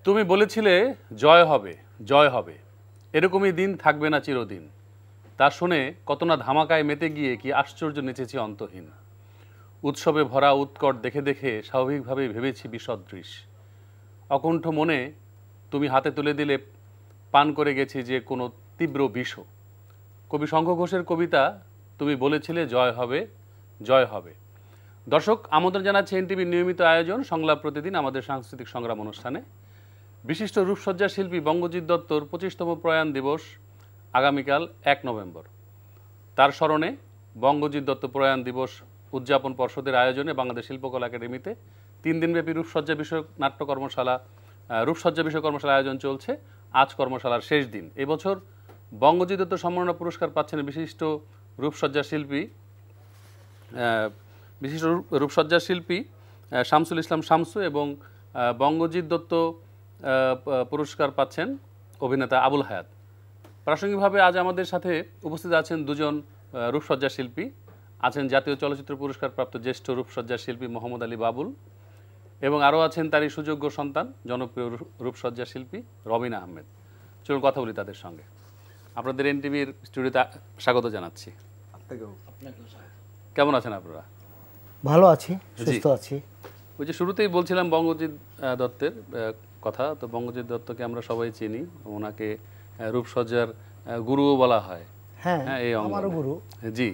তুমি বলেছিলে জয় হবে, জয় হবে, এরকমই দিন থাকবে না চিরদিন। তা শুনে কত না ধামাকায় মেতে গিয়ে কি আশ্চর্য নেচেছি অন্তহীন। উৎসবে ভরা উৎকট দেখে দেখে স্বাভাবিকভাবেই ভেবেছি বিসদৃশ। অকুণ্ঠ মনে তুমি হাতে তুলে দিলে পান করে গেছি যে কোনো তীব্র বিষ। কবি শঙ্খ ঘোষের কবিতা তুমি বলেছিলে জয় হবে, জয় হবে। দর্শক, আমন্ত্রণ জানাচ্ছি এনটিভির নিয়মিত আয়োজন সংলাপ প্রতিদিন আমাদের সাংস্কৃতিক সংগ্রাম অনুষ্ঠানে। বিশিষ্ট রূপসজ্জা শিল্পী বঙ্গজিৎ দত্তর 25তম প্রয়াণ দিবস আগামীকাল 1 নভেম্বর। তার স্মরণে বঙ্গজিৎ দত্ত প্রয়াণ দিবস উদযাপন পর্ষদের আয়োজনে বাংলাদেশ শিল্পকলা একাডেমিতে 3 দিনব্যাপী রূপসজ্জা বিষয়ক রূপসজ্জা বিষয়ক কর্মশালা আয়োজন চলছে। আজ কর্মশালার শেষ দিন। এবছর বঙ্গজিৎ দত্ত সম্মাননা পুরস্কার পাচ্ছেন বিশিষ্ট রূপসজ্জা শিল্পী শামসুল ইসলাম শামসু, এবং বঙ্গজিৎ দত্ত পুরস্কার পাচ্ছেন অভিনেতা আবুল হায়াত। প্রাসঙ্গিকভাবে আজ আমাদের সাথে উপস্থিত আছেন দুজন রূপসজ্জা শিল্পী। আছেন জাতীয় চলচ্চিত্র পুরস্কারপ্রাপ্ত জ্যেষ্ঠ রূপসজ্জা শিল্পী মোহাম্মদ আলী বাবুল, এবং আরও আছেন তারই সুযোগ্য সন্তান জনপ্রিয় রূপসজ্জা শিল্পী রবিন আহমেদ। চলুন কথা বলি তাদের সঙ্গে। আপনাদের এনটিভির স্টুডিওতে স্বাগত জানাচ্ছি। কেমন আছেন আপনারা? ভালো আছি, সুস্থ আছি। ওই যে শুরুতেই বলছিলাম বঙ্গজিৎ দত্তের কথা, তো বঙ্গজিৎ দত্তকে আমরা সবাই চিনি, ওনাকে রূপসজ্জার গুরুও বলা হয়। হ্যাঁ, এই আমারও গুরু। জি।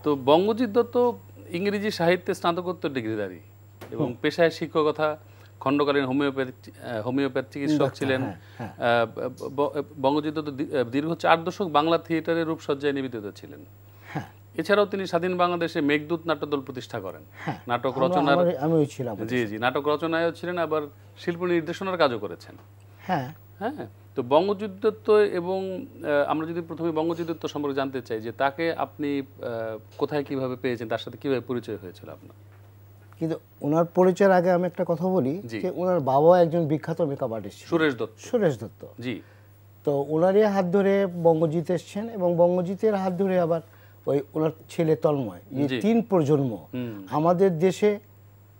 তো বঙ্গজিৎ দত্ত ইংরেজি সাহিত্যে স্নাতকোত্তর ডিগ্রিধারী এবং পেশায় শিক্ষকতা, খণ্ডকালীন হোমিওপ্যাথি চিকিৎসক ছিলেন। বঙ্গজিৎ দত্ত দীর্ঘ 4 দশক বাংলা থিয়েটারের রূপসজ্জায় নিবেদিত ছিলেন। এছাড়াও তিনি স্বাধীন বাংলাদেশে মেঘদূত নাট্যদল প্রতিষ্ঠা করেন। নাটক রচনার নাটক রচনায়ও ছিলেন, আবার শিল্প নির্দেশনার কাজও করেছেন। হ্যাঁ, তো বঙ্গজিৎ দত্ত, এবং আমরা যদি প্রথমে বঙ্গজিৎ দত্ত সম্পর্কে জানতে চাই যে তাকে আপনি কোথায় কিভাবে পেয়েছেন, তার সাথে কিভাবে পরিচয় হয়েছিল আপনার? কিন্তু ওনার পরিচয়ের আগে আমি একটা কথা বলি যে ওনার বাবা একজন বিখ্যাত মেকআপ আর্টিস্ট সুরেশ দত্ত। জি। তো ওনারই হাত ধরে বঙ্গজিৎ এসছেন, এবং বঙ্গজিতের হাত ধরে আবার ওই ওনার ছেলে তন্ময়। এই 3 প্রজন্ম আমাদের দেশে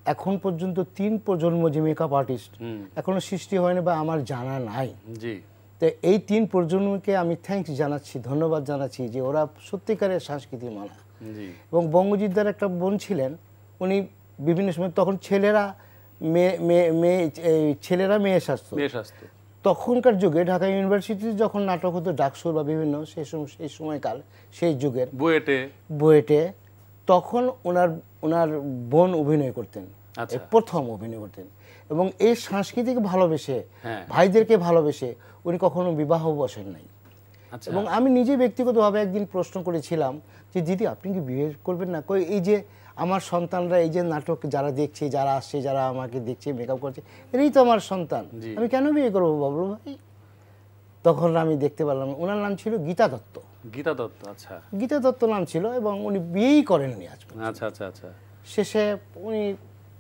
এখন পর্যন্ত 3 প্রজন্ম যে মেকআপ আর্টিস্ট এখনো সৃষ্টি হয়নি বা আমার জানা নাই। জি। তো এই 3 প্রজন্মকে আমি থ্যাঙ্কস জানাচ্ছি, ধন্যবাদ জানাচ্ছি যে ওরা সত্যিকারের সংস্কৃতি মানা। এবং বঙ্গজিৎদার একটা বোন ছিলেন, উনি বিভিন্ন সময় তখন ছেলেরা মেয়ে শাস্ত্র, তখনকার যুগে ঢাকা ইউনিভার্সিটিতে যখন নাটক হতো ডাকসুর বা বিভিন্ন সেই সময়কাল, সেই যুগের বুয়েটে তখন ওনার বোন অভিনয় করতেন, প্রথম অভিনয় করতেন। এবং এই সাংস্কৃতিক ভালোবেসে, ভাইদেরকে ভালোবেসে উনি কখনো বিবাহ বসেন নাই। এবং আমি নিজে ব্যক্তিগতভাবে একদিন প্রশ্ন করেছিলাম যে দিদি, আপনি কি বিয়ে করবেন না? এই যে আমার সন্তানরা, এই যে নাটক যারা দেখছে, যারা আসছে, যারা আমাকে দেখছে, মেকআপ করছে, এরাই তো আমার সন্তান, আমি কেন বিয়ে করবো বাবলু ভাই? তখন আমি দেখতে পারলাম ওনার নাম ছিল গীতা দত্ত। আচ্ছা, গীতা দত্ত নাম ছিল, এবং উনি বিয়েই করেননি আজ। আচ্ছা আচ্ছা আচ্ছা। শেষে উনি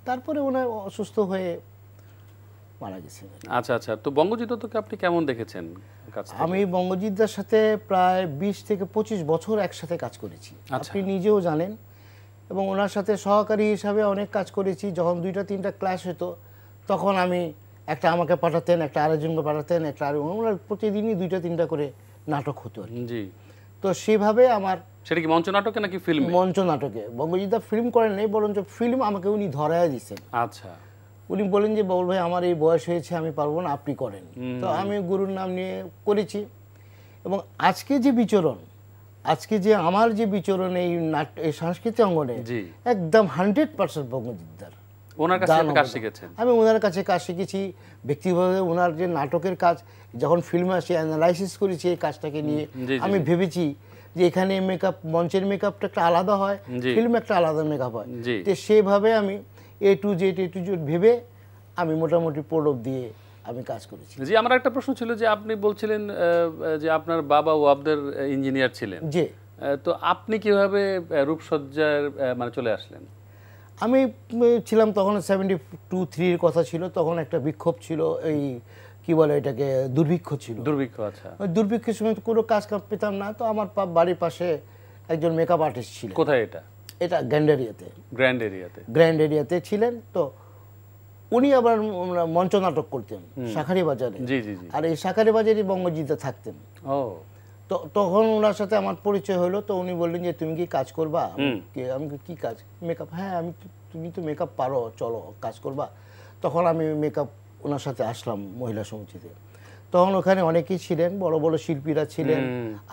তারপরে ওনার অসুস্থ হয়ে মারা গেছেন। আচ্ছা আচ্ছা। তো বঙ্গজিৎ দত্তকে আপনি কেমন দেখেছেন? আমি বঙ্গজিৎদার সাথে প্রায় 20 থেকে 25 বছর একসাথে কাজ করেছি, আপনি নিজেও জানেন। এবং ওনার সাথে সহকারী হিসাবে অনেক কাজ করেছি। যখন 2টা-3টা ক্লাস হতো তখন একটা আমাকে পাঠাতেন, একটা আরেকজনকে পাঠাতেন, ওনার প্রতিদিনই 2টা-3টা করে নাটক হতো। জি। তো সেভাবে আমার সেটা কি মঞ্চ নাটকে নাকি ফিল্ম? মঞ্চ নাটকে। বঙ্গজিৎদা ফিল্ম করেন নাই, বরঞ্চ ফিল্ম আমাকে উনি ধরায় দিচ্ছেন। আচ্ছা। উনি বলেন যে বাবুল ভাই, আমার এই বয়স হয়েছে, আমি পারবো না, আপনি করেন। তো আমি গুরুর নাম নিয়ে করেছি। এবং আজকে যে আমার যে বিচরণ এই সাংস্কৃতিক অঙ্গনে, একদম 100% বঙ্গজিৎদার। ওনার কাছে কাজ শিখেছেন? আমি ওনার কাছে কাজ শিখেছি ব্যক্তিগতভাবে। ওনার যে নাটকের কাজ, যখন ফিল্মে আসে অ্যানালাইসিস করেছি এই কাজটাকে নিয়ে, আমি ভেবেছি যে এখানে মেকআপ, মঞ্চের মেকআপটা একটা আলাদা হয়, ফিল্মে একটা আলাদা মেকআপ হয়। তো সেভাবে আমি A to Z ভেবে আমি মোটামুটি প্রোডাক্ট দিয়ে আমি কাজ করেছি। জি। আমার একটা প্রশ্ন ছিল যে আপনি বলছিলেন যে আপনার বাবা ওয়াবদের ইঞ্জিনিয়ার ছিলেন। জি। তো আপনি কিভাবে রূপসজ্জার চলে আসলেন? আমি ছিলাম তখন 72-3 কথা ছিল, তখন একটা বিক্ষোভ ছিল, এই কি বলে এটাকে, দুর্ভিক্ষ ছিল। দুর্ভিক্ষ। আচ্ছা। দুর্ভিক্ষের সময় কোনো কাজ পেতাম না। তো আমার বাড়ির পাশে একজন মেকআপ আর্টিস্ট ছিলেন। কোথায় এটা? এটা গ্র্যান্ড এরিয়াতে ছিলেন। তো উনি আবার মঞ্চ নাটক করতেন শাঁখারি বাজারে। জি জি জি। আর এই শাঁখারি বাজারে বঙ্গজিতে থাকতেন। ও, তো তখন ওনার সাথে আমার পরিচয় হলো। তো উনি বললেন যে তুমি কি কাজ করবা? আমি কি কাজ? মেকআপ। হ্যাঁ, তুমি তো মেকআপ পারো, চলো কাজ করবা। তখন আমি মেকআপ ওনার সাথে আসলাম মহিলা সমিতিতে। তখন ওখানে অনেকেই ছিলেন, বড় বড় শিল্পীরা ছিলেন,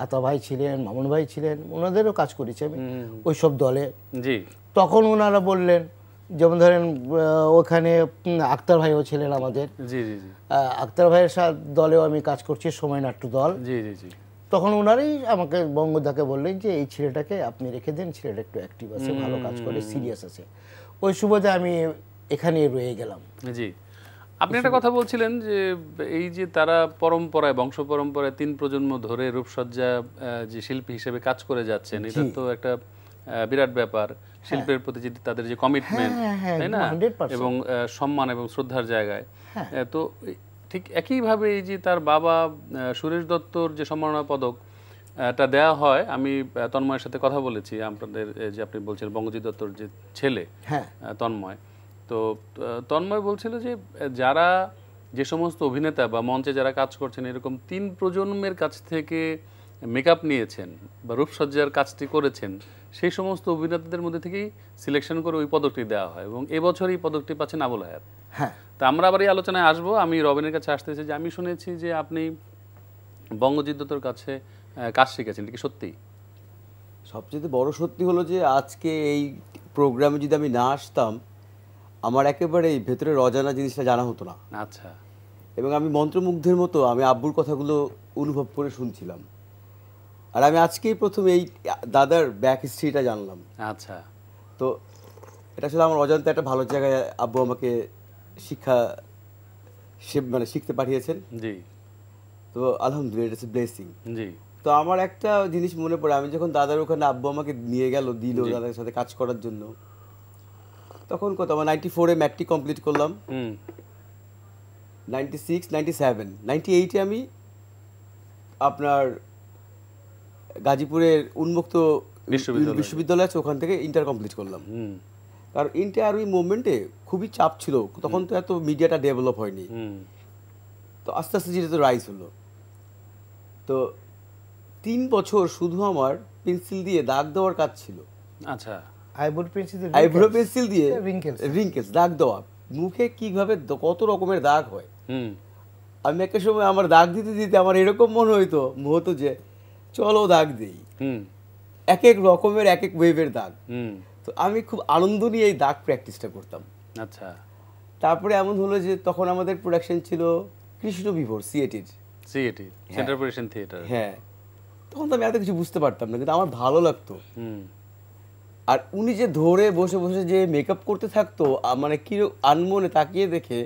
আতা ভাই ছিলেন, মামুন ভাই ছিলেন, ওনাদেরও কাজ করেছি আমি ওইসব দলে। জি। তখন ওনারা বললেন, যেমন ধরেন ওখানে আক্তার ভাইও ছিলেন আমাদের। জি জি জি। আক্তার ভাইয়ের দলেও আমি কাজ করছি, সময় নাট্য দল। জি জি জি। তখন ওনারাই আমাকে বঙ্গদাকে বললেন যে এই ছেলেটাকে আপনি রেখে দেন, ছেলেটা একটু অ্যাক্টিভ আছে, ভালো কাজ করে, সিরিয়াস আছে। ওই সুবাদে আমি এখানেই রয়ে গেলাম। জি। আপনি একটা কথা বলছিলেন যে এই যে তারা পরম্পরায়, বংশ পরম্পরায় 3 প্রজন্ম ধরে রূপসজ্জা যে শিল্পী হিসেবে কাজ করে যাচ্ছেন, এটা তো একটা বিরাট ব্যাপার। শিল্পের প্রতি যে তাদের যে কমিটমেন্ট, তাই না, এবং সম্মান এবং শ্রদ্ধার জায়গায়। তো ঠিক একইভাবে এই যে তার বাবা সুরেশ দত্তর যে সম্মাননা পদক টা দেওয়া হয়, আমি তন্ময়ের সাথে কথা বলেছি, আপনাদের যে আপনি বলছেন বঙ্গজিৎ দত্তর যে ছেলে তন্ময়। তো তন্ময় বলছিল যে যারা, যে সমস্ত অভিনেতা বা মঞ্চে যারা কাজ করছেন, এরকম 3 প্রজন্মের কাছ থেকে মেকআপ নিয়েছেন বা রূপসজ্জার কাজটি করেছেন, সেই সমস্ত অভিনেতাদের মধ্যে থেকেই সিলেকশন করে ওই পদকটি দেওয়া হয়, এবং এবছর এই পদকটি পাচ্ছেন আবুল হায়াত। হ্যাঁ, তা আমরা আবার এই আলোচনায় আসবো। আমি রবিনের কাছে আসতেছি যে আমি শুনেছি যে আপনি বঙ্গজিৎ দত্তর কাছে কাজ শিখেছেন, এটা কি সত্যি? সবচেয়ে বড় সত্যি হলো যে আজকে এই প্রোগ্রামে যদি আমি না আসতাম, আমার একেবারে এই ভেতরের অজানা জিনিসটা জানা হতো না। আচ্ছা। এবং আমি মন্ত্রমুগ্ধের মতো আমি আব্বুর কথাগুলো অনুভব করে শুনছিলাম। আর আমি আজকেই প্রথম এই দাদার ব্যাক হিস্ট্রিটা জানলাম। আচ্ছা। তো এটা আসলে আমার অজান্তে একটা ভালো জায়গায় আব্বু আমাকে শিক্ষা মানে শিখতে পাঠিয়েছেন। জি। তো আলহামদুলিল্লাহ, ইটস এ ব্লেসিং। জি। তো আমার একটা জিনিস মনে পড়ে, আমি যখন দাদার ওখানে আব্বু আমাকে নিয়ে দিল দাদার সাথে কাজ করার জন্য, তখন কত আমার 94-এ ম্যাট্রিক কমপ্লিট করলাম। 96, 97, 98-এ আমি আপনার গাজীপুরের উন্মুক্ত বিশ্ববিদ্যালয় আছে, ওখান থেকে ইন্টার কমপ্লিট করলাম। কারণ ইন্টার ওই মুভমেন্টে খুবই চাপ ছিল, তখন তো এত মিডিয়াটা ডেভেলপ হয়নি। তো আস্তে আস্তে যেটা তো রাইজ হলো। তো 3 বছর শুধু আমার পেন্সিল দিয়ে দাগ দেওয়ার কাজ ছিল। আচ্ছা। আইব্রো পেন্সিল দিয়ে রিঙ্কেলস দাগ দেওয়া, মুখে কিভাবে কত রকমের দাগ হয়। আমি একটা সময় আমার দাগ দিতে দিতে আমার এরকম মনে হতো যে চলো দাগ দেই, এক এক রকমের এক এক ওয়েভের দাগ। তো আমি খুব আনন্দ নিয়ে এই দাগ প্র্যাকটিসটা করতাম। আচ্ছা। তারপরে এমন হলো যে তখন আমাদের প্রোডাকশন ছিল কৃষ্ণ বিভোর, সিএটি সেন্ট্রাল অপারেশন থিয়েটার। হ্যাঁ, তখন তো আমি এত কিছু বুঝতে পারতাম না, কিন্তু আমার ভালো লাগতো। আর উনি যে ধরে বসে বসে যে মেকআপ করতে থাকতো, মানে কি আনমনে তাকিয়ে দেখে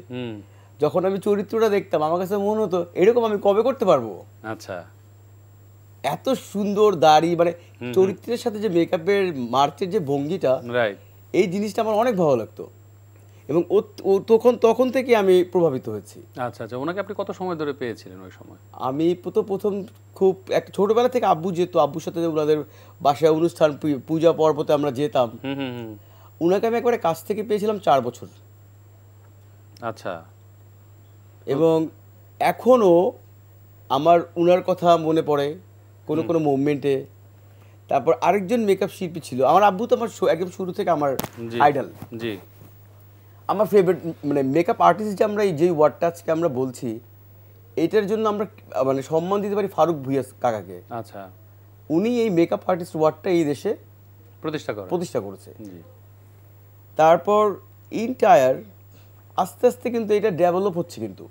যখন আমি চরিত্রটা দেখতাম, আমার কাছে মনে হতো এরকম আমি কবে করতে পারবো। আচ্ছা। এত সুন্দর দাড়ি, মানে চরিত্রের সাথে যে মেকআপের মার্চের যে ভঙ্গিটা, এই জিনিসটা আমার অনেক ভালো লাগতো, এবং ও তখন থেকে আমি প্রভাবিত হয়েছি। আচ্ছা আচ্ছা। ওনাকে আপনি কত সময় ধরে পেয়েছিলেন ওই সময়? আমি প্রথম খুব একটা ছোটবেলা থেকে আব্বু যেত, আব্বুর সাথে ওনাদের বাসায় অনুষ্ঠান, পূজা পর্বতে আমরা যেতাম। উনাকে আমি একবারে কাছ থেকে পেয়েছিলাম 4 বছর। আচ্ছা। এবং এখনো আমার উনার কথা মনে পড়ে কোনো কোনো মুভমেন্টে। তারপর আরেকজন মেকআপ শিল্পী ছিল আমার আব্বু, তো আমার একদম শুরু থেকে আমার আইডল। জি। আমার ফেভারিট মানে মেকআপ আর্টিস্ট যে আমরা যে ওয়ার্ডটা আজকে আমরা বলছি, এটার জন্য আমরা মানে সম্মান দিতে পারি ফারুক ভুঁইয়া কাকাকে। আচ্ছা। উনি এই মেকআপ আর্টিস্ট ওয়ার্ডটা এই দেশে প্রতিষ্ঠা করেছে। তারপর ইন্টায়ার আস্তে আস্তে কিন্তু এটা ডেভেলপ হচ্ছে, কিন্তু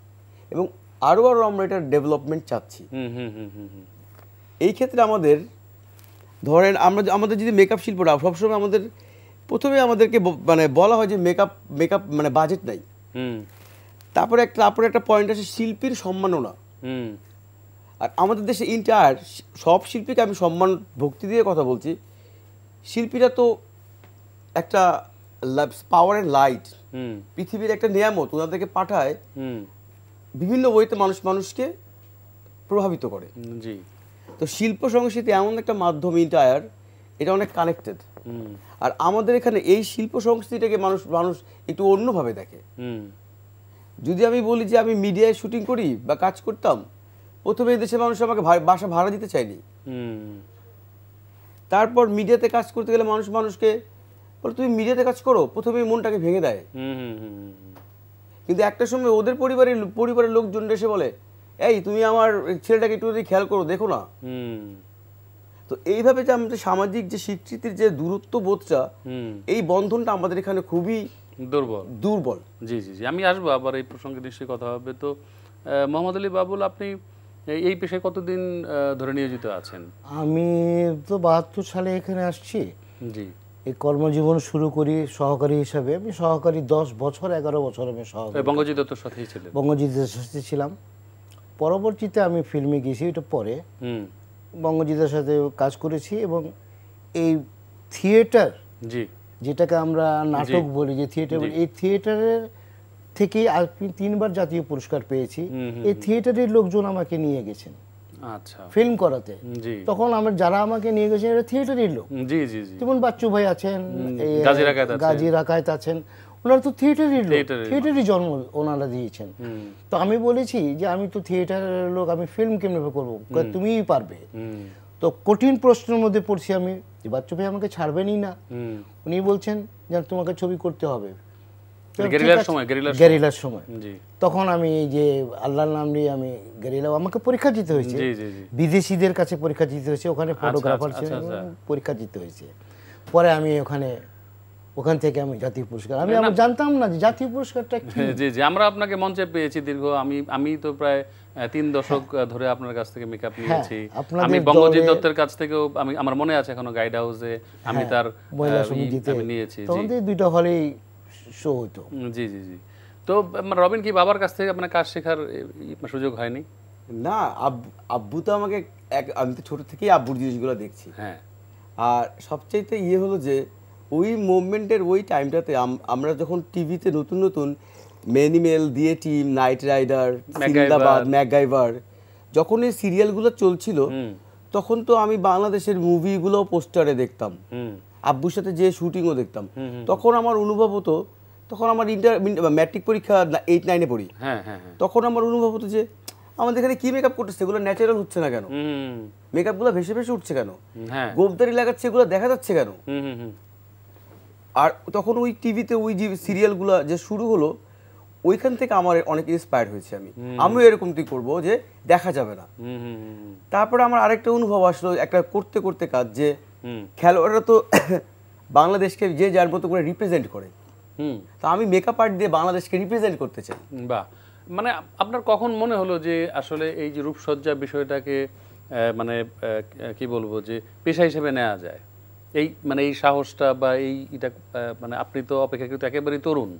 এবং আরও আমরা এটা ডেভেলপমেন্ট চাচ্ছি। এই ক্ষেত্রে আমাদের ধরেন আমাদের যদি মেকআপ শিল্পটা সবসময় প্রথমে আমাদেরকে মানে বলা হয় যে মেকআপ মানে বাজেট নাই। তারপরে একটা পয়েন্ট আছে শিল্পীর সম্মাননা। আর আমাদের দেশে ইন্টায়ার সব শিল্পীকে আমি সম্মান ভক্তি দিয়ে কথা বলছি। শিল্পীরা তো একটা পাওয়ার অ্যান্ড লাইট, পৃথিবীর একটা নিয়ামত, ওনাদেরকে পাঠায় বিভিন্ন ওয়েতে মানুষকে প্রভাবিত করে। জি। তো শিল্প সংস্কৃতি এমন একটা মাধ্যম ইন্টায়ার, এটা অনেক কানেক্টেড। আর আমাদের এখানে এই শিল্প সংস্কৃতিটাকে মানুষ একটু অন্যভাবে দেখে। যদি আমি বলি যে আমি মিডিয়ায় শুটিং করি বা কাজ করতাম, প্রথমে এই দেশের মানুষ আমাকে বাসা ভাড়া দিতে চায়নি। তারপর মিডিয়াতে কাজ করতে গেলে মানুষ মানুষকে বলে তুমি মিডিয়াতে কাজ করো, প্রথমে মনটাকে ভেঙে দেয়। কিন্তু একটা সময় ওদের পরিবারের লোকজন এসে বলে, এই তুমি আমার ছেলেটাকে একটু খেয়াল করো, দেখো না। তো এইভাবে যে আমাদের সামাজিক যে স্বীকৃতির যে দূরত্ব বোধটা, এই বন্ধনটা আমাদের এখানে খুবই দুর্বল। জি জি জি, আমি আসবো আবার এই প্রসঙ্গে নিশ্চয়ই কথা হবে। তো মোহাম্মদ আলী বাবুল, আপনি এই পেশায় কতদিন ধরে নিয়োজিত আছেন? আমি তো 72 সালে এখানে আসছি। জি। এই কর্মজীবন শুরু করি সহকারী হিসাবে। আমি সহকারী 10 বছর 11 বছর আমি সহকারী বঙ্গজিৎ দত্তর সাথেই ছিলেন? বঙ্গজিৎ দত্তর সাথে ছিলাম। পরবর্তীতে আমি ফিল্মে গেছি, এটা পরে বঙ্গজিতের সাথে কাজ করেছি। এবং এই থিয়েটার, জি, যেটাকে আমরা নাটক বলি, যে থিয়েটার, এই থিয়েটারের থেকেই আমি 3 বার জাতীয় পুরস্কার পেয়েছি। এই থিয়েটারের লোকজন আমাকে নিয়ে গেছেন আচ্ছা ফিল্ম করাতে। তখন যারা আমাকে নিয়ে গেছেন এরা থিয়েটারের লোক। জি জি জি, যেমন বাচ্চু ভাই আছেন, গাজী রাকায়েত আছেন, ওনারা তো থিয়েটারের লোক, থিয়েটারই জন্ম ওনারা দিয়েছেন। তো আমি বলেছি যে আমি তো থিয়েটারের লোক, আমি ফিল্ম কেমনে করবো, তুমিই পারবে। তো কঠিন প্রশ্নের মধ্যে পড়ছি আমি, যে বাচ্চু ভাই আমাকে ছাড়বেনই না। উনি বলছেন যে তোমাকে ছবি করতে হবে গেরিলার সময়। তখন আমি এই যে আল্লাহর নাম নিয়ে আমি গেরিলা, আমাকে পরীক্ষা দিতে হয়েছে, বিদেশিদের কাছে পরীক্ষা দিতে হয়েছে, ওখানে ফটোগ্রাফার ছিলেন, পরীক্ষা দিতে হয়েছে। পরে আমি ওখান থেকে আমি জাতীয় পুরস্কার, আমি জানতাম না যে জাতীয় পুরস্কারটা কি। জি জি, আমরা আপনাকে মঞ্চে পেয়েছি দীর্ঘ, আমি তো প্রায় 3 দশক ধরে আপনার কাছ থেকে মেকআপ নিয়েছি। আমি বঙ্গজিৎ দত্তের কাছ থেকেও, আমার মনে আছে এখনো গাইড হাউসে আমি তার নিয়েছি। তখন 2টা হলেই শো হতো। জি জি জি। তো রবিন, কি বাবার কাছ থেকে আপনার কাজ শেখার সুযোগ হয়নি? না, আব্বু তো আমাকে, আমি তো ছোট থেকেই আব্বুর জিনিসগুলো দেখছি। হ্যাঁ। আর সবচাইতে হলো যে ওই মুভমেন্টের ওই টাইমটাতে আমরা যখন টিভিতে নতুন নতুন Manimal, the A team, knight rider, Sinbad, MacGyver, যখন এই সিরিয়ালগুলো চলছিল, তখন তো আমি বাংলাদেশের মুভিগুলো পোস্টারে দেখতাম, আব্বুর সাথে যে শুটিংও দেখতাম। তখন আমার অনুভব হতো, তখন আমার ম্যাট্রিক পরীক্ষা 8-9-এ পড়ি। তখন আমার অনুভব হতো যে আমাদের এখানে কি মেকআপ করতেছে, এগুলো ন্যাচারাল হচ্ছে না কেন, মেকআপগুলো ভেসে ভেসে উঠছে কেন, গোবদারি লাগাচ্ছে, এগুলো দেখা যাচ্ছে কেন। আর তখন ওই টিভিতে ওই যে সিরিয়ালগুলো যে শুরু হলো, ওইখান থেকে আমার অনেক ইন্সপায়ার হয়েছে। আমিও এরকমটি করবো যে দেখা যাবে না। তারপরে আমার আরেকটা অনুভব আসলো একটা করতে করতে কাজ, যে খেলোয়াড়রা তো বাংলাদেশকে যে যার মতো করে রিপ্রেজেন্ট করে, তা আমি মেকআপ আর্ট দিয়ে বাংলাদেশকে রিপ্রেজেন্ট করতে চাই। বাহ, মানে আপনার কখন মনে হলো যে আসলে এই যে রূপসজ্জা বিষয়টাকে মানে কি বলবো, যে পেশা হিসেবে নেওয়া যায়, এই সাহসটা বা এটা, মানে আপনি তো অপেক্ষাকৃত একেবারেই তরুণ,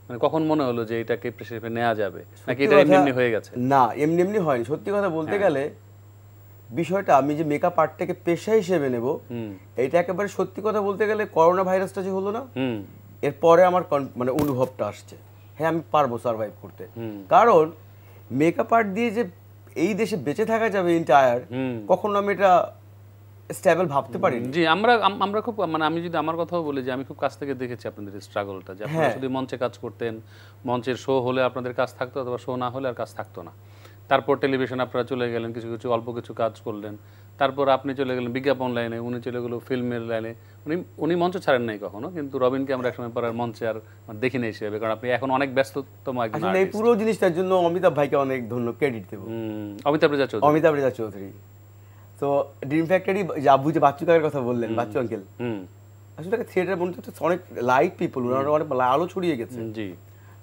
মানে কখন মনে হলো যে এটাকে পেশা হিসেবে নেওয়া যাবে, নাকি এটা এমনি হয়ে গেছে? না, এমনি হয়নি। সত্যি কথা বলতে গেলে বিষয়টা, আমি যে মেকআপ আর্টটাকে পেশা হিসেবে নেব, এটা একেবারে সত্যি কথা বলতে গেলে করোনা ভাইরাসটা যে হলো না, এরপরে আমার মানে অনুভবটা আসছে, হ্যাঁ আমি পারবো সার্ভাইভ করতে। কারণ মেকআপ আর্ট দিয়ে যে এই দেশে বেঁচে থাকা যাবে এন্টায়ার, কখনো আমি এটা স্টেবল ভাবতে পারি। জি, আমরা খুব, মানে আমি যদি আমার কথাও বলি, যে আমি খুব কাছ থেকে দেখেছি আপনাদের স্ট্রাগলটা, যে আপনারা শুধু মঞ্চে কাজ করতেন, মঞ্চের শো হলে আপনাদের কাজ থাকতো, অথবা শো না হলে আর কাজ থাকতো না। তারপর টেলিভিশন আপনারা চলে গেলেন, অল্প কিছু কাজ করলেন, তারপর আপনি চলে গেলেন বিজ্ঞাপন লাইনে, উনি চলে গেল ফিল্মের লাইনে। উনি মঞ্চ ছাড়েন নাই কখনো, কিন্তু রবিনকে আমরা একসময় পর মঞ্চে আর দেখি নাই হিসেবে, কারণ আপনি এখন অনেক ব্যস্ততম একজন আর্টিস্ট। এই পুরো জিনিসটার জন্য অমিতাভ ভাইকে অনেক ক্রেডিট দেব। অমিতাভ রেজা চৌধুরী। তো ড্রিম ফ্যাক্টরি, যে আব্বু যে বাচ্চু কাকার কথা বললেন, বাচ্চু আঙ্কেল, আসলে থিয়েটার বন্ধু অনেক লাইট পিপল, ওনারা অনেক আলো ছড়িয়ে গেছে। জি।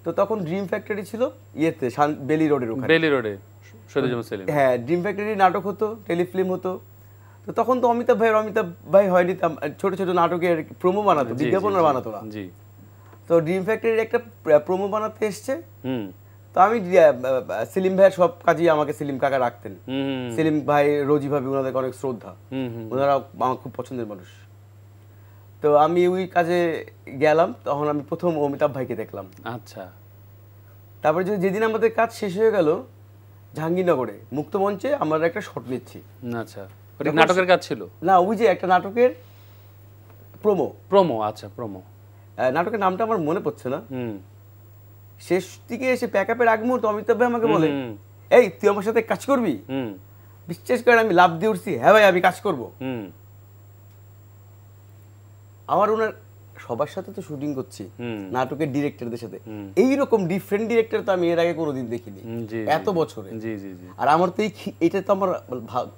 তো তখন ড্রিম ফ্যাক্টরি ছিল ইয়েতে, বেলি রোডের ওখানে, বেলি রোডে, হ্যাঁ, ড্রিম ফ্যাক্টরি নাটক হতো, টেলিফিল্ম হতো। তো তখন তো অমিতাভ ভাই হয়নি, ছোট ছোট নাটকের প্রোমো বানাতো, বিজ্ঞাপন বানাতো না। তো ড্রিম ফ্যাক্টরির একটা প্রোমো বানাতে এসছে, তো আমি সেলিম ভাইয়ের সব কাজই আমাকে সেলিম কাকা রাখতেন। সেলিম ভাই, রোজি ভাবি, ওনাদেরকে অনেক শ্রদ্ধা, ওনারা আমার খুব পছন্দের মানুষ। তো আমি ওই কাজে গেলাম, তখন আমি প্রথম অমিতাভ ভাইকে দেখলাম। আচ্ছা। তারপরে যেদিন আমাদের কাজ শেষ হয়ে গেল, জাহাঙ্গীরনগরে মুক্তমঞ্চে আমরা একটা শট নিচ্ছি। আচ্ছা, নাটকের কাজ ছিল না, ওই যে একটা নাটকের প্রোমো। আচ্ছা, প্রোমো, নাটকের নামটা আমার মনে পড়ছে না। শেষ দিকে এসে প্যাকআপের আগ মুহূর্তে অমিতাভ ভাই আমাকে বলে, এই তুই আমার সাথে কাজ করবি? বিশ্বাস করেন আমি লাভ দিয়ে উঠছি, হ্যাঁ ভাই আমি কাজ করব। আমার ওনার সবার সাথে তো শুটিং করছি, নাটকের ডিরেক্টরদের সাথে, এইরকম ডিফারেন্ট ডিরেক্টর তো আমি এর আগে কোনোদিন দেখিনি এত বছরে। আর আমার তো এটা তো আমার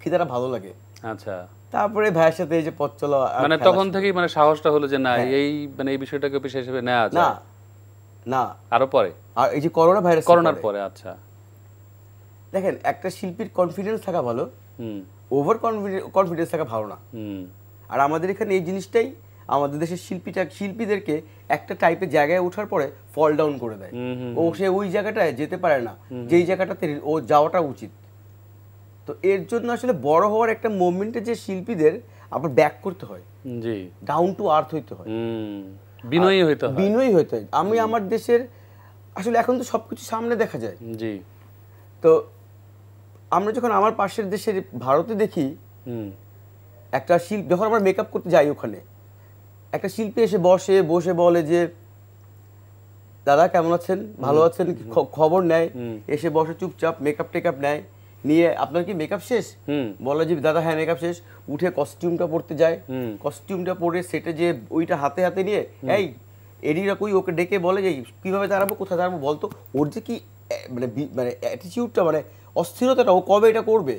খিদাটা ভালো লাগে। আচ্ছা, তারপরে ভাইয়ের সাথে এই যে পথ চলা, মানে তখন থেকেই মানে সাহসটা হলো যে না এই মানে এই বিষয়টাকে পেশা হিসেবে নেওয়া যায়। না না আরো পরে, আর এই যে করোনা ভাইরাস, করোনার পরে। আচ্ছা, দেখেন একটা শিল্পীর কনফিডেন্স থাকা ভালো, ওভার কনফিডেন্স থাকা ভালো না। আর আমাদের এখানে এই জিনিসটাই আমাদের দেশের শিল্পীদেরকে একটা টাইপের জায়গায় ওঠার পরে ফল ডাউন করে দেয়। ও সে ওই জায়গাটায় যেতে পারে না যেই জায়গাটাতে ও যাওয়াটা উচিত। তো এর জন্য আসলে বড় হওয়ার একটা মোমেন্টে যে শিল্পীদের আবার ব্যাক করতে হয়, জি, ডাউন টু আর্থ হইতে হয়, বিনয়ী হইতে হয়, বিনয়ী হইতে হয়। আমি আমার দেশের আসলে এখন তো সবকিছু সামনে দেখা যায়, জি। তো আমরা যখন আমার পাশের দেশের ভারতে দেখি একটা শিল্পী, যখন আমরা মেকআপ করতে যাই ওখানে একটা শিল্পী এসে বসে বলে যে দাদা কেমন আছেন, ভালো আছেন, খবর নেয়, এসে বসে চুপচাপ মেকআপ টেকআপ নেয়, নিয়ে আপনার কি মেকআপ শেষ, বলে যে দাদা হ্যাঁ মেকআপ শেষ, উঠে কস্টিউমটা পরতে যায়, কস্টিউমটা পরে সেটে যে ওইটা হাতে হাতে নিয়ে এই এডিরা কই, ওকে ডেকে বলে যে কিভাবে দাঁড়াবো, কোথায় দাঁড়াবো বলতো, ওর যে কি মানে অ্যাটিটিউডটা, মানে অস্থিরতাটা, ও কবে এটা করবে,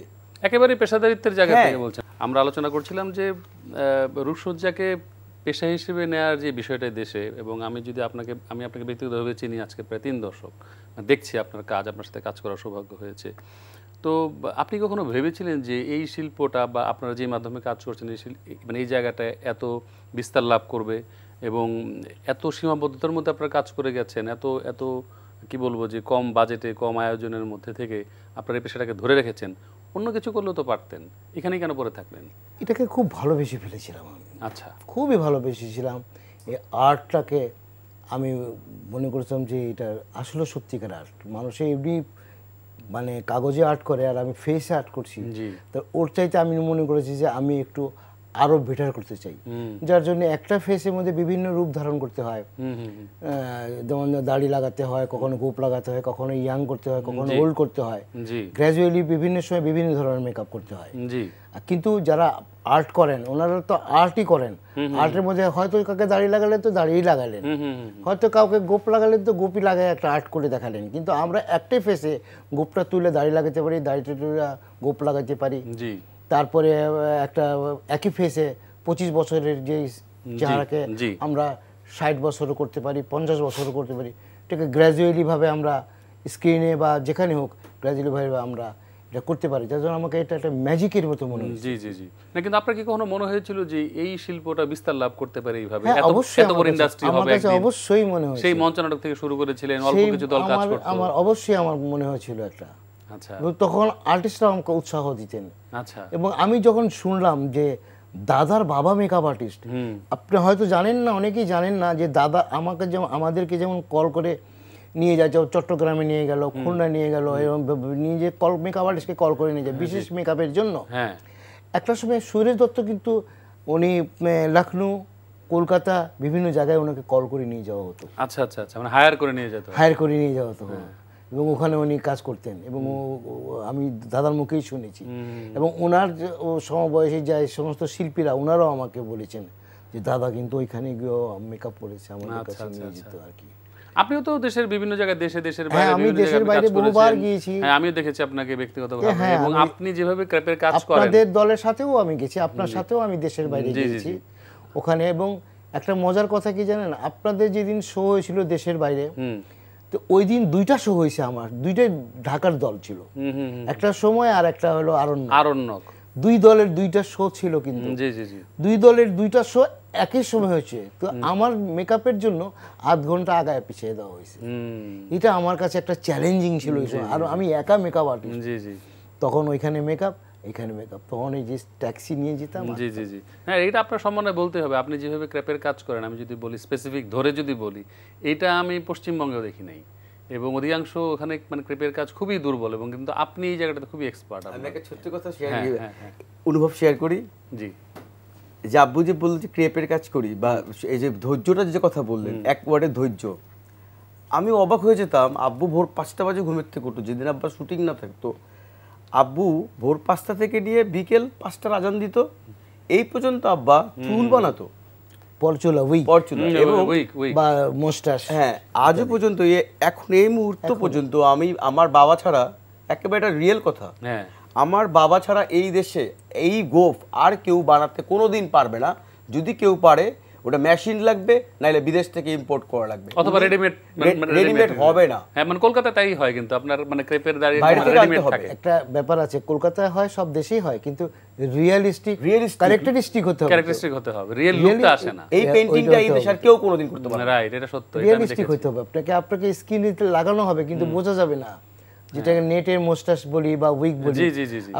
একেবারে পেশাদারিত্বের জায়গা থেকে বলছেন। আমরা আলোচনা করছিলাম যে রূপসজ্জাকে পেশা হিসেবে নেওয়ার যে বিষয়টা দেশে, এবং আমি আপনাকে ব্যক্তিগতভাবে চিনি আজকে প্রায় 3 দশক, দেখছি আপনার কাজ, আপনার সাথে কাজ করার সৌভাগ্য হয়েছে। তো আপনি কখনো ভেবেছিলেন যে এই শিল্পটা বা আপনারা যে মাধ্যমে কাজ করছেন মানে এই জায়গাটায় এত বিস্তার লাভ করবে, এবং এত সীমাবদ্ধতার মধ্যে আপনারা কাজ করে গেছেন, এত কি বলবো যে কম বাজেটে কম আয়োজনের মধ্যে থেকে আপনারা এই পেশাটাকে ধরে রেখেছেন, অন্য কিছু করলেও তো পারতেন, এখানে কেন পড়ে থাকলেন? এটাকে খুব ভালোবেসে ফেলেছিলাম আমি। আচ্ছা, খুবই ভালোবেসেছিলাম এই আর্টটাকে। আমি মনে করছিলাম যে এটা আসলে সত্যিকার আর্ট, মানুষে এমনি মানে কাগজে আর্ট করে আর আমি ফেসে আর্ট করছি, তো ওর চাইতে আমি মনে করেছি যে আমি একটু আরো বেটার করতে চাই, যার জন্য একটা ফেসের মধ্যে বিভিন্ন রূপ ধারণ করতে হয়, যেমন দাড়ি লাগাতে হয়, কখনো গোপ লাগাতে হয়, কখনো ইয়াং করতে হয়, কখনো ওল্ড করতে হয়, গ্র্যাজুয়ালি বিভিন্ন সময় বিভিন্ন ধরনের মেকআপ করতে হয়। কিন্তু যারা আর্ট করেন ওনারা তো আর্টই করেন, আর্টের মধ্যে হয়তো কাউকে দাড়ি লাগালেন তো দাড়িই লাগালেন, হয়তো কাউকে গোপ লাগালেন তো গোপই লাগায় একটা আর্ট করে দেখালেন। কিন্তু আমরা একটাই ফেসে গোপটা তুলে দাড়ি লাগাতে পারি, দাড়িটা তুলে গোপ লাগাতে পারি, তারপরে একটা একই ফেসে 25 বছরের যে চেহারাকে আমরা 60 বছরও করতে পারি, 50 বছরও করতে পারি। এটাকে গ্র্যাজুয়ালি ভাবে আমরা স্ক্রিনে বা যেখানে হোক গ্র্যাজুয়ালি ভাবে আমরা এটা করতে পারি, যার জন্য আমাকে এটা একটা ম্যাজিকের মতো মনে হয়। জি জি জি। না, কিন্তু আপনার কি কখনো মনে হয়েছিল যে এই শিল্পটা বিস্তার লাভ করতে পারে এইভাবে? এত বড় ইন্ডাস্ট্রি হবে একদিন, অবশ্যই মনে হয়। সেই মঞ্চ নাটক থেকে শুরু করেছিলেন, অল্প কিছু দল কাজ করত, আমার অবশ্যই আমার মনে হয়েছিল একটা। আচ্ছা, তখন আর্টিস্টরা আমাকে উৎসাহ দিতেন। আচ্ছা, এবং আমি যখন শুনলাম যে দাদার বাবা মেকআপ আর্টিস্ট, আপনি হয়তো জানেন না, অনেকেই জানেন না যে দাদা আমাদেরকে যেমন কল করে নিয়ে যায়, চট্টগ্রামে নিয়ে গেল, খুলনা নিয়ে গেল, এবং নিজে মেকআপ আর্টিস্টকে কল করে নিয়ে যায় বিশেষ মেকআপের জন্য। একটা সময় সুরেশ দত্ত কিন্তু উনি লখনৌ, কলকাতা বিভিন্ন জায়গায় ওনাকে কল করে নিয়ে যাওয়া হতো। আচ্ছা আচ্ছা আচ্ছা, মানে হায়ার করে নিয়ে যাওয়া হতো, এবং ওখানে উনি কাজ করতেন, এবং আমি দাদার মুখেই শুনেছি। এবং ওনার সমবয়সী যে সমস্ত শিল্পীরা ওনারাও আমাকে বলেছেন যে দাদা কিন্তু ওইখানে গিয়েও মেকআপ করেছে, আমাদের কাছে নিয়ে যেত আর কি। আপনিও তো দেশের বিভিন্ন জায়গায় দেশের বাইরে, আমি দেশের বাইরে বহুবার গিয়েছি। হ্যাঁ, আমিও দেখেছি আপনাকে ব্যক্তিগতভাবে, এবং আপনি যেভাবে ক্র্যাপের কাজ করেন, আপনাদের দলের সাথেও আমি গেছি, আপনার সাথেও আমি দেশের বাইরে গিয়েছি ওখানে। এবং একটা মজার কথা কি জানেন, আপনাদের যেদিন শো হয়েছিল দেশের বাইরে, তো ওই দিন 2টা শো হয়েছে আমার, 2টাই ঢাকার দল ছিল, একটা সময় আর একটা হলো আরণ্যক। 2 দলের 2টা শো ছিল, কিন্তু 2 দলের 2টা শো একই সময় হয়েছে। তো আমার মেকআপের জন্য আধ ঘন্টা আগায় পিছিয়ে দেওয়া হয়েছে। এটা আমার কাছে একটা চ্যালেঞ্জিং ছিল। আর আমি একা মেকআপ আর্টিস্ট, তখন ওইখানে মেকআপ, এখানে মেকআপ, তখন এই যে ট্যাক্সি নিয়ে যেতাম। হ্যাঁ, এটা আপনার সম্মানে বলতে হবে, আপনি যেভাবে ক্র্যাপের কাজ করেন, আমি যদি বলি স্পেসিফিক ধরে যদি বলি, এটা আমি পশ্চিমবঙ্গেও দেখি নাই, এবং অধিকাংশ ওখানে মানে ক্রেপের কাজ খুবই দুর্বল, এবং কিন্তু আপনি এই জায়গাটাতে খুবই এক্সপার্ট। আমি একটা ছোট্ট কথা অনুভব শেয়ার করি। জি, যে আব্বু যে বললো যে ক্রেপের কাজ করি, বা এই যে ধৈর্যটা যে কথা বললেন, এক ওয়ার্ডে ধৈর্য, আমি অবাক হয়ে যেতাম, আব্বু ভোর 5টা বাজে ঘুমের থেকে উঠতো, যেদিন আব্বার শুটিং না থাকতো আব্বু ভোর 5টা থেকে নিয়ে বিকেল 5টার আজান দিত, এই পর্যন্ত আব্বা চুল বানাতো, পরচুলা এবং বা মোস্টাস। হ্যাঁ, আজও পর্যন্ত এখন এই মুহূর্ত পর্যন্ত আমি আমার বাবা ছাড়া, একেবারে একটা রিয়েল কথা, আমার বাবা ছাড়া এই দেশে এই গোফ আর কেউ বানাতে কোনোদিন পারবে না। যদি কেউ পারে ওটা মেশিন লাগবে, নাইলে বিদেশ থেকে ইম্পোর্ট করা লাগবে, অথবা রেডিমেড হবে না। হ্যাঁ, মানে কলকাতায় তাই হয়, কিন্তু আপনার মানে ক্রেপের দাঁড়িয়ে রেডিমেড থাকে। একটা ব্যাপার আছে, কলকাতায় হয়, সব দেশেই হয়, কিন্তু রিয়েলিস্টিক ক্যারেক্টারিস্টিক হতে হবে, রিয়েল লুকটা আসে না। এই পেইন্টিংটা এই দেশে আর কেউ কোনোদিন করতে পারবে না। রাইট, এটা সত্য, রিয়েলিস্টিক হতে হবে। আপনাকে স্কিনে লাগানো হবে, কিন্তু বোঝা যাবে না, যেটাকে নেটের মোস্টাস বলি বা উইক বলি,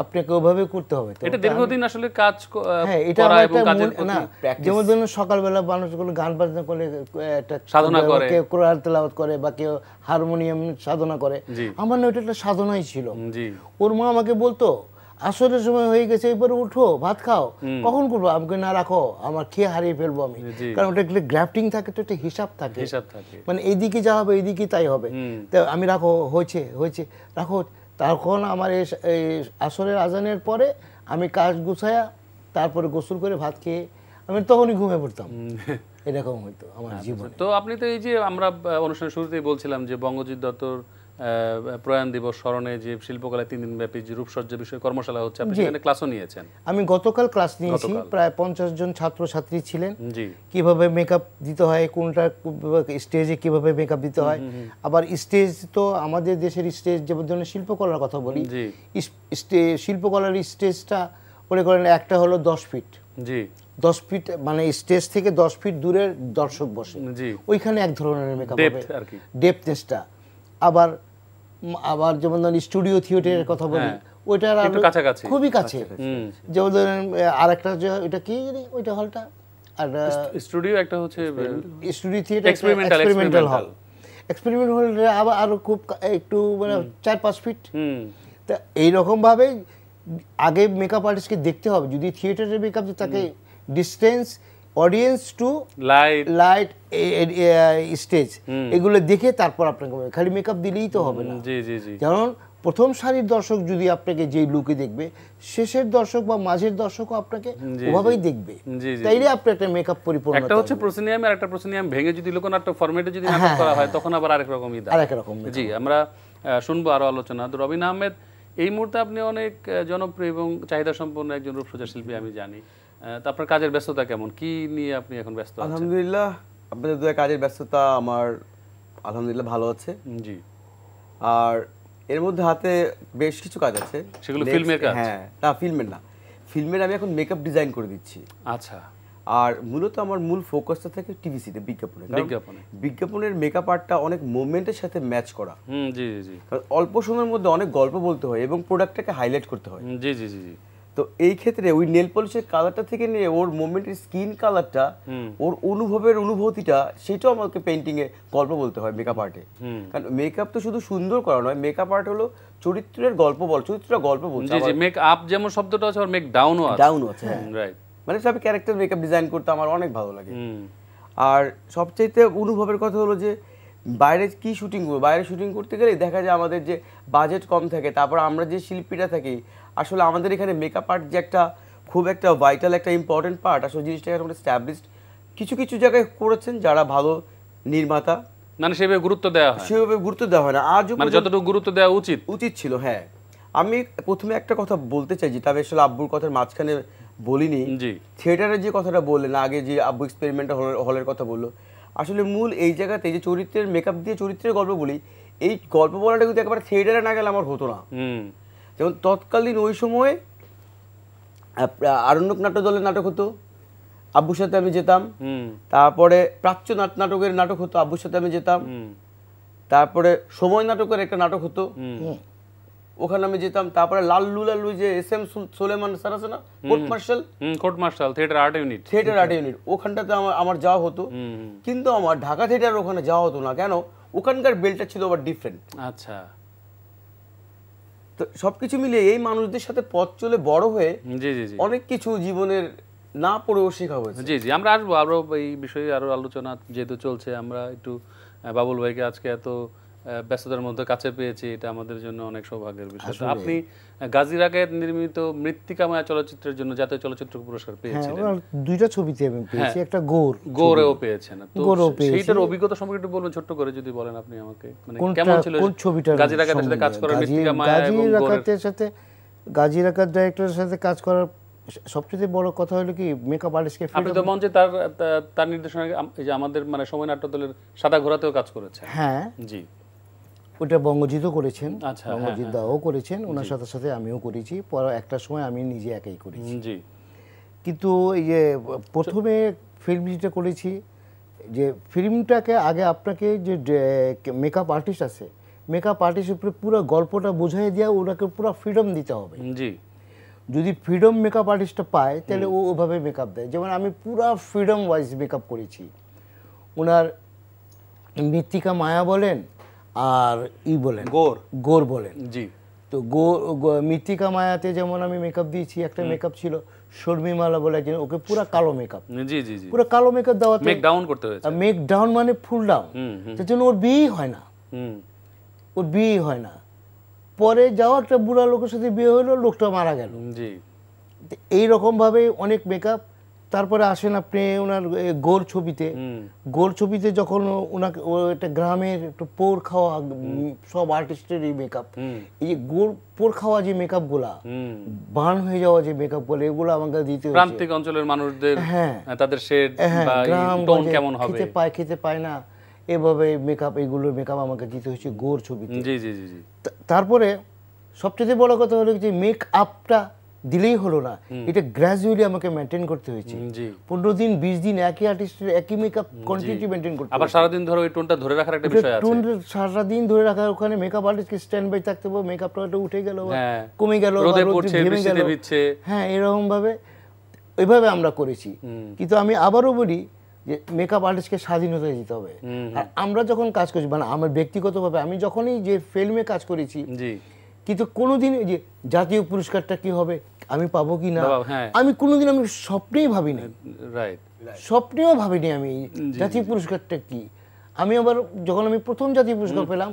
আপনাকে ওভাবে করতে হবে। এটা দীর্ঘদিন আসলে কাজ করা এবং কাজের প্রতি প্র্যাকটিস। যেমন ধরুন সকালবেলা মানুষগুলো গান বাজনা করে, একটা সাধনা করে, কেউ কোরআন তেলাওয়াত করে, বা কেউ হারমোনিয়াম সাধনা করে। আমার না ওটা একটা সাধনাই ছিল। ওর মা আমাকে বলতো আসরের সময় হয়ে গেছে, এবারে উঠো ভাত খাও, কখন করবো? আমাকে না রাখো, আমার খেয়ে হারিয়ে ফেলবো আমি, কারণ ওটা গ্রাফটিং থাকে, তো একটা হিসাব থাকে, মানে এইদিকে যা হবে এইদিকে তাই হবে। তো আমি রাখো, হয়েছে রাখো। তখন আমার এই আসরের আজানের পরে আমি কাজ গুছায়া তারপরে গোসল করে ভাত খেয়ে আমি তখনই ঘুমিয়ে পড়তাম। এরকম হইতো আমার জীবনে। তো আপনি তো এই যে আমরা অনুষ্ঠানের শুরুতেই বলছিলাম যে বঙ্গজিৎ দত্তর প্রয়াণ দিবস স্মরণে যে শিল্পকলা 3 দিন ব্যাপী যে রূপসজ্জা বিষয়ে কর্মশালা হচ্ছে, আপনি সেখানে ক্লাসও নিয়েছেন। আমি গতকাল ক্লাস নিয়েছি, প্রায় 50 জন ছাত্রছাত্রী ছিলেন। কিভাবে মেকআপ দিতে হয়, কোনটা স্টেজে কিভাবে মেকআপ দিতে হয়। আবার স্টেজ তো আমাদের দেশের স্টেজ, যেমন ধরনের শিল্পকলার কথা বলি, শিল্পকলার স্টেজটা মনে করেন একটা হলো 10 ফিট, 10 ফিট মানে স্টেজ থেকে 10 ফিট দূরে দর্শক বসে, ওইখানে এক ধরনের মেকআপ হবে, ডেপথনেসটা। আবার যেমন ধরেন স্টুডিও থিয়েটারের কথা বলি, ওইটার খুবই কাছে। যেমন ধরেন আরেকটা ওইটা কি ওইটা হলটা, আর স্টুডিও একটা হচ্ছে স্টুডিও থিয়েটার, এক্সপেরিমেন্টাল হল। এক্সপেরিমেন্ট হলটা আবার আরো খুব একটু মানে 4-5 ফিট। তা এইরকম ভাবে আগে মেকআপ আর্টিস্টকে দেখতে হবে, যদি থিয়েটারের মেকআপ তাকে distance, audience to light, stage, এগুলো দেখে তারপর আপনাকে খালি মেকআপ দিলেই তো হবে না। যেমন প্রথম সারির দর্শক যদি আপনাকে যেই লুকে দেখবে, শেষের দর্শক বা মাঝের দর্শকও আপনাকে ওভাবেই দেখবে, তাইলে আপনি একটা মেকআপ পরিপূর্ণ। একটা হচ্ছে প্রসিনিয়াম আর একটা প্রসিনিয়াম ভেঙে যদি লোকনাট্য ফরম্যাটে যদি নাটক করা হয়, তখন আবার আরেক রকমই দাঁড়ায়। জি, আমরা শুনবো আরো আলোচনা। তো রবিন আহমেদ, এই মুহূর্তে আপনি অনেক জনপ্রিয় এবং চাহিদা সম্পন্ন একজন রূপসজ্জা শিল্পী, আমি জানি। আপনার কাজের ব্যস্ততা কেমন, কি নিয়ে আপনি এখন ব্যস্ত আছেন? আলহামদুলিল্লাহ, আপনাদের কাজের ব্যস্ততা আমার আলহামদুলিল্লাহ ভালো আছে। জি। আর এর মধ্যে হাতে বেশ কিছু কাজ আছে। সেগুলো ফিল্মের কাজ? হ্যাঁ, না ফিল্মের না, ফিল্মের আমি এখন মেকআপ ডিজাইন করে দিচ্ছি। আচ্ছা। আর মূলত আমার মূল ফোকাসটা থাকে টিভিসিতে, বিজ্ঞাপনের মেকআপ আর্টটা অনেক মুভমেন্টের সাথে ম্যাচ করা। জি জি জি। অল্প সময়ের মধ্যে অনেক গল্প বলতে হয় এবং প্রোডাক্টটাকে হাইলাইট করতে হয়। জি জি জি। তো এই ক্ষেত্রে ওই নেল পলিশের কালারটা থেকে নিয়ে ওর মোমেন্টের স্কিন কালারটা, ওর অনুভূতিটা, সেটাও আমাকে পেইন্টিং এ গল্প বলতে হয় মেকআপ আর্টে। কারণ মেকআপ তো শুধু সুন্দর করা নয়, মেকআপ আর্ট হলো চরিত্রের গল্প বল, চরিত্রটা গল্প বলছে। জি জি, মেক আপ যেমন শব্দটা আছে, আর মেক ডাউনও আছে। রাইট, মানে সব ক্যারেক্টার মেকআপ ডিজাইন করতে আমার অনেক ভালো লাগে। আর সবচাইতে অনুভবের কথা হলো যে বাইরে কি শুটিং করবো, বাইরে শুটিং করতে গেলে দেখা যায় আমাদের যে বাজেট কম থাকে, তারপর আমরা যে শিল্পীরা থাকি, আসলে আমাদের এখানে মেকআপ আর্ট যে একটা খুব একটা ভাইটাল একটা ইম্পর্টেন্ট পার্ট, আসলে জিনিসটাকে এখন এস্টাবলিশড কিছু কিছু জায়গায় করেছেন যারা ভালো নির্মাতা, মানে সেভাবে গুরুত্ব দেওয়া হয় না আজও, মানে যতটুকু গুরুত্ব দেওয়া উচিত ছিল। হ্যাঁ, আমি প্রথমে একটা কথা বলতে চাই, যেটা আমি আসলে আব্বুর কথার মাঝখানে বলিনি। থিয়েটারের যে কথাটা বললেন আগে, যে আব্বু এক্সপেরিমেন্টাল হলের কথা বললো, আসলে মূল এই জায়গাতে যে চরিত্রের মেকআপ দিয়ে চরিত্রের গল্প বলি, এই গল্প বলাটা কিন্তু একেবারে থিয়েটারে না গেলে আমার হতো না। যেমন তৎকালীন ওই সময় আরণ্যক নাট্য দলের নাটক হতো, আব্বুর সাথে আমি যেতাম। তারপরে প্রাচ্য নাটকের নাটক হতো, আব্বুর সাথে আমি যেতাম। তারপরে সময় নাটকের একটা নাটক হতো, ওখানে আমি যেতাম। তারপরে লাল্লু যে এস এম সোলেমান স্যার আছে না, court martial theatre art unit, ওখানটাতে আমার যাওয়া হতো। কিন্তু আমার ঢাকা থিয়েটার ওখানে যাওয়া হতো না। কেন? ওখানকার বেলটা ছিল আবার ডিফারেন্ট। আচ্ছা। তো সবকিছু মিলিয়ে এই মানুষদের সাথে পথ চলে বড় হয়ে অনেক কিছু জীবনের না পড়েও শেখা হয়েছে। জি জি, আমরা আসবো আরো এই বিষয়ে আরো আলোচনা যেহেতু চলছে, আমরা একটু বাবুল ভাইকে আজকে এত ব্যস্ততার মধ্যে কাছে পেয়েছি, এটা আমাদের জন্য অনেক সৌভাগ্যের বিষয়। আপনি গাজী রাকায়েত নির্মিত মৃত্তিকাময় চলচ্চিত্রের জন্য জাতীয় চলচ্চিত্র পুরস্কার পেয়েছিলেন। দুইটা ছবিতে আমি পেয়েছি, একটা গৌরেও পেয়েছেন। তো সেইটার অভিজ্ঞতা সম্পর্কে একটু বলবেন, ছোট্ট করে যদি বলেন আপনি আমাকে, মানে কেমন ছিল কোন ছবিটা? গাজী রাকায়েতের সাথে কাজ করার, মৃত্তিকাময় এবং গাজী রাকায়েত ডাইরেক্টরের সাথে কাজ করার সবচেয়ে বড় কথা হলো কি মেকআপ আর্টিস্টকে আপনি তো মঞ্চে তার নির্দেশনায় এই যে আমাদের মানে সময় নাট্য দলের সাদা ঘোড়াতেও কাজ করেছেন। হ্যাঁ জি, ওটা বঙ্গজিৎও করেছেন, আচ্ছা, বঙ্গজিৎ দাও করেছেন, ওনার সাথে সাথে আমিও করেছি, পরে একটা সময় আমি নিজে একাই করেছি। জি, কিন্তু এই যে প্রথমে ফিল্ম যেটা করেছি, যে ফিল্মটাকে আগে আপনাকে যে মেকআপ আর্টিস্ট আছে, মেকআপ আর্টিস্টের উপরে পুরো গল্পটা বোঝাই দেওয়া, ওনাকে পুরো ফ্রিডম দিতে হবে। জি, যদি ফ্রিডম মেকআপ আর্টিস্টটা পায় তাহলে ও ওভাবে মেকআপ দেয়। যেমন আমি পুরো ফ্রিডম ওয়াইজ মেকআপ করেছি, ওনার মৃত্তিকা মায়া বলেন আর বলেন গোর বলেন। জি, তো মৃত্তিকা মায়াতে যেমন আমি মেকআপ দিয়েছি, একটা মেকআপ ছিল শর্মিমালা বলে একজন, ওকে পুরো কালো মেকআপ, জি, জি, জি, পুরো কালো মেকআপ দেওয়াতে মেক ডাউন করতে হয়েছে। মেক ডাউন মানে ফুল ডাউন, তার জন্য ওর বিয়েই হয় না, ওর বিয়েই হয় না। পরে যাওয়া একটা বুড়া লোকের সাথে বিয়ে হলো, লোকটা মারা গেল। জি, এইরকম ভাবে অনেক মেকআপ। তারপরে আসেন আপনি ওনার গোর ছবিতে যখন ওনাকে একটা গ্রামের একটু পোর খাওয়া, সব আর্টিস্টের এই মেকআপ, এই যে পোর খাওয়া যে মেকআপ গুলা, বার্ন হয়ে যাওয়া যে মেকআপ গুলো, এগুলো আমাকে দিতে হয়েছে। প্রান্তিক অঞ্চলের মানুষদের তাদের শেড বা টোন কেমন হবে, খেতে পায় না, এভাবে মেকআপ, এইগুলোর মেকআপ আমাকে দিতে হয়েছে গোর ছবিতে। জি, জি, জি, জি। তারপরে সবচেয়ে বড় কথা হলো যে মেক আপটা দিলেই হলো না, এটা গ্র্যাজুয়ালি আমাকে মেনটেন করতে হয়েছে। 15 দিন 20 দিন একই আর্টিস্টের একই মেকআপ কন্টিনিউটি মেনটেন করতে, আবার সারা দিন ধরে ওই টোনটা ধরে রাখার একটা বিষয় আছে। টোন সারা দিন ধরে রাখা, ওখানে মেকআপ আর্টিস্টকে স্ট্যান্ড বাই থাকতে হবে, মেকআপটা উঠে গেল, কমে গেল, রোদে পড়ছে, বৃষ্টিতে ভিজছে, হ্যাঁ, এরকম ভাবে ওইভাবে আমরা করেছি। কিন্তু আমি আবারও বলি যে মেকআপ আর্টিস্টকে স্বাধীনতা দিতে হবে। আর আমরা যখন কাজ করছি, মানে আমার ব্যক্তিগতভাবে আমি যখনই যে ফিল্মে কাজ করেছি, কিন্তু কোনোদিন যে জাতীয় পুরস্কারটা কি হবে, আমি পাবো কি না, আমি কোনোদিন আমি স্বপ্নেই ভাবিনি, স্বপ্নেও ভাবিনি আমি জাতীয় পুরস্কারটা কি। আমি আবার যখন আমি প্রথম জাতীয় পুরস্কার পেলাম,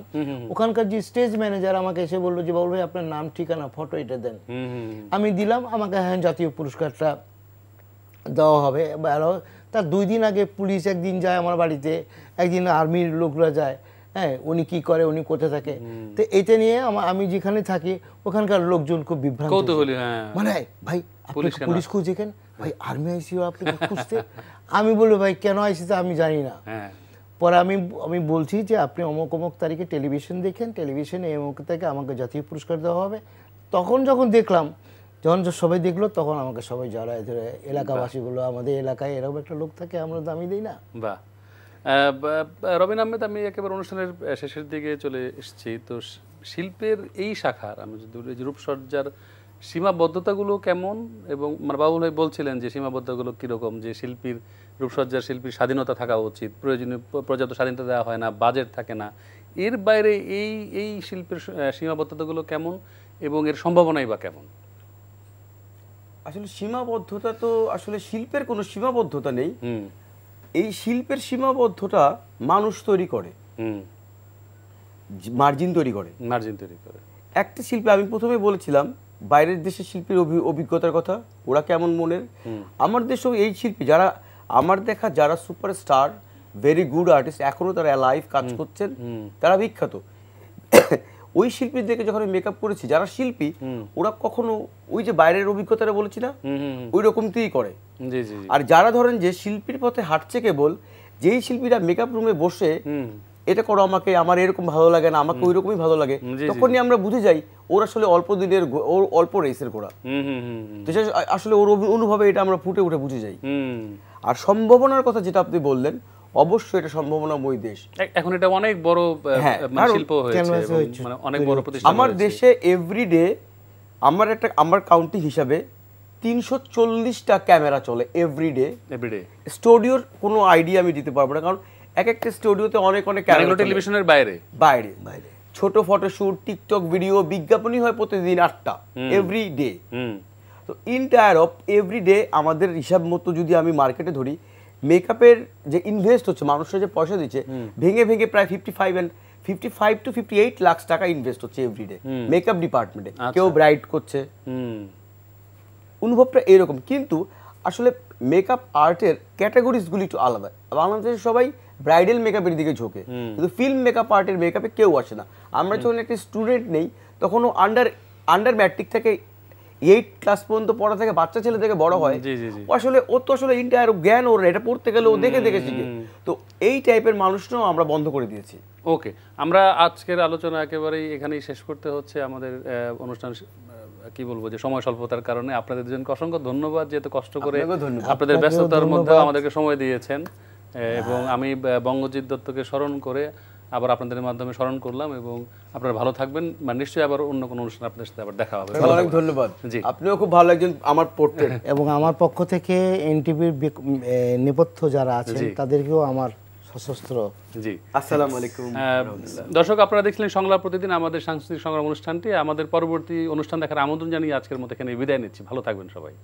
ওখানকার যে স্টেজ ম্যানেজার আমাকে এসে বললো যে বাবুল ভাই আপনার নাম ঠিকানা ফটো এটা দেন। আমি দিলাম, আমাকে হ্যাঁ জাতীয় পুরস্কারটা দেওয়া হবে। তার 2 দিন আগে পুলিশ একদিন যায় আমার বাড়িতে, একদিন আর্মির লোকরা যায়, হ্যাঁ, উনি কি করে, উনি কোথায় থাকে, তো এটা নিয়ে আমি যেখানে থাকি ওখানকার লোকজন খুব বিভ্রান্ত, মানে ভাই পুলিশ খুঁজে কেন, ভাই আর্মি আইসিও আপনি খুঁজতে। আমি বলবো ভাই কেন আইসি তা আমি জানি না। পরে আমি বলছি যে আপনি অমুক অমুক তারিখে টেলিভিশন দেখেন, টেলিভিশনে অমুক থেকে আমাকে জাতীয় পুরস্কার দেওয়া হবে। তখন যখন দেখলাম, যখন সবাই দেখলো, তখন আমাকে সবাই জড়ায় ধরে, এলাকাবাসীগুলো, আমাদের এলাকায় এরকম একটা লোক থাকে, আমরা দামি দিই না। বাহ, রবিন আহমেদ, আমি একেবারে অনুষ্ঠানের শেষের দিকে চলে এসেছি। তো শিল্পের এই শাখার আমি যদি রূপসজ্জার সীমাবদ্ধতাগুলো কেমন, এবং মানে বাবুল ভাই বলছিলেন যে সীমাবদ্ধতাগুলো কীরকম, যে শিল্পীর শিল্পীর স্বাধীনতা থাকা উচিত, প্রয়োজনীয় পর্যাপ্ত স্বাধীনতা দেওয়া হয় না, বাজেট থাকে না, এর বাইরে এই শিল্পের সীমাবদ্ধতাগুলো কেমন এবং এর সম্ভাবনাই বা কেমন? আসলে সীমাবদ্ধতা তো আসলে শিল্পের কোনো সীমাবদ্ধতা নেই। এই শিল্পের সীমাবদ্ধতা মানুষ তৈরি করে, মার্জিন তৈরি করে। একটা শিল্পী, আমি প্রথমে বলেছিলাম বাইরের দেশের শিল্পীর অভিজ্ঞতার কথা, ওরা কেমন মনের। আমার দেশেও এই শিল্পী যারা আমার দেখা, যারা সুপারস্টার, ভেরি গুড আর্টিস্ট, এখনো তারা লাইভ কাজ করছেন, তারা বিখ্যাত। ওই শিল্পীদেরকে যখন আমি মেকআপ করেছি, যারা শিল্পী, ওরা কখনো ওই যে বাইরের অভিজ্ঞতাটা বলেছি না, ওই রকমই করে। আর যারা ধরেন যে শিল্পীর পথে হাঁটছে, কেবল যেই শিল্পীরা মেকআপ রুমে বসে এটা করো আমাকে, আমার এরকম ভালো লাগে না, আমাকে ওই রকমই ভালো লাগে, তখনই আমরা বুঝে যাই ওর আসলে অল্প দিনের, ওর অল্প রেসের ঘোড়া। আসলে ওর অনুভবে এটা আমরা ফুটে উঠে বুঝে যাই। আর সম্ভাবনার কথা যেটা আপনি বললেন, অবশ্যই এটা সম্ভাবনাময় দেশ। এখন এটা অনেক বড় শিল্প হয়েছে, মানে অনেক বড় প্রতিষ্ঠান। আমার দেশে এভরিডে আমার কাউন্টিং হিসাবে 340টা ক্যামেরা চলে এভরিডে। স্টুডিওর কোনো আইডিয়া আমি দিতে পারবো না, কারণ এক একটা স্টুডিওতে অনেক ক্যামেরা, টেলিভিশনের বাইরে ছোট ফটোশুট, টিকটক ভিডিও, বিজ্ঞাপনই হয় প্রতিদিন 8টা এভরিডে। তো ইন্টায়ার অফ এভরিডে আমাদের হিসাব মতো যদি আমি মার্কেটে ধরি, মেকআপের যে ইনভেস্ট হচ্ছে, মানুষরা যে পয়সা দিচ্ছে, ভেঙে ভেঙে প্রায় 55 to 58 লাখ টাকা ইনভেস্ট হচ্ছে এভরিডে মেকআপ ডিপার্টমেন্টে। কেউ ব্রাইড করছে, অনুভবটা এরকম। কিন্তু আসলে মেকআপ আর্টের ক্যাটাগরিজগুলি একটু আলাদা। বাংলাদেশে সবাই ব্রাইডাল মেকআপের দিকে ঝোঁকে, কিন্তু ফিল্ম মেকআপ আর্টের মেকআপে কেউ আসে না। আমরা যখন একটা স্টুডেন্ট নেই তখনও আন্ডার ম্যাট্রিক থেকে 8 ক্লাস পর্যন্ত পড়া থেকে বাচ্চা ছেলে থেকে বড় হয়, আসলে ও তো আসলে ইন্টায়ার জ্ঞান ওর এটা পড়তে গেলে ও দেখে দেখে শিখে। তো এই টাইপের মানুষটাও আমরা বন্ধ করে দিয়েছি। ওকে, আমরা আজকের আলোচনা একেবারেই এখানেই শেষ করতে হচ্ছে। আমাদের অনুষ্ঠান কি বলবো যে সময় স্বল্পতার কারণে আপনাদের দুজনকে অসংখ্য ধন্যবাদ, যেহেতু কষ্ট করে আপনাদের ব্যস্ততার মধ্যে আমাদেরকে সময় দিয়েছেন। এবং আমি বঙ্গজিৎ দত্তকে স্মরণ করে আবার আপনাদের মাধ্যমে স্মরণ করলাম। এবং আপনারা ভালো থাকবেন, মানে নিশ্চয়ই আবার অন্য কোনো অনুষ্ঠান আপনাদের সাথে আবার দেখা হবে। অনেক ধন্যবাদ। জি, আপনিও খুব ভালো একজন আমার পোর্ট্রেট। এবং আমার পক্ষ থেকে এনটিভির নেপথ্য যারা আছেন তাদেরকেও আমার সশস্ত্র জি আসসালামু আলাইকুম। দর্শক, আপনারা দেখছিলেন সংলাপ প্রতিদিন, আমাদের সাংস্কৃতিক সংগ্রাম অনুষ্ঠানটি। আমাদের পরবর্তী অনুষ্ঠান দেখার আমন্ত্রণ জানিয়ে আজকের মতো এখানে বিদায় নিচ্ছি। ভালো থাকবেন সবাই।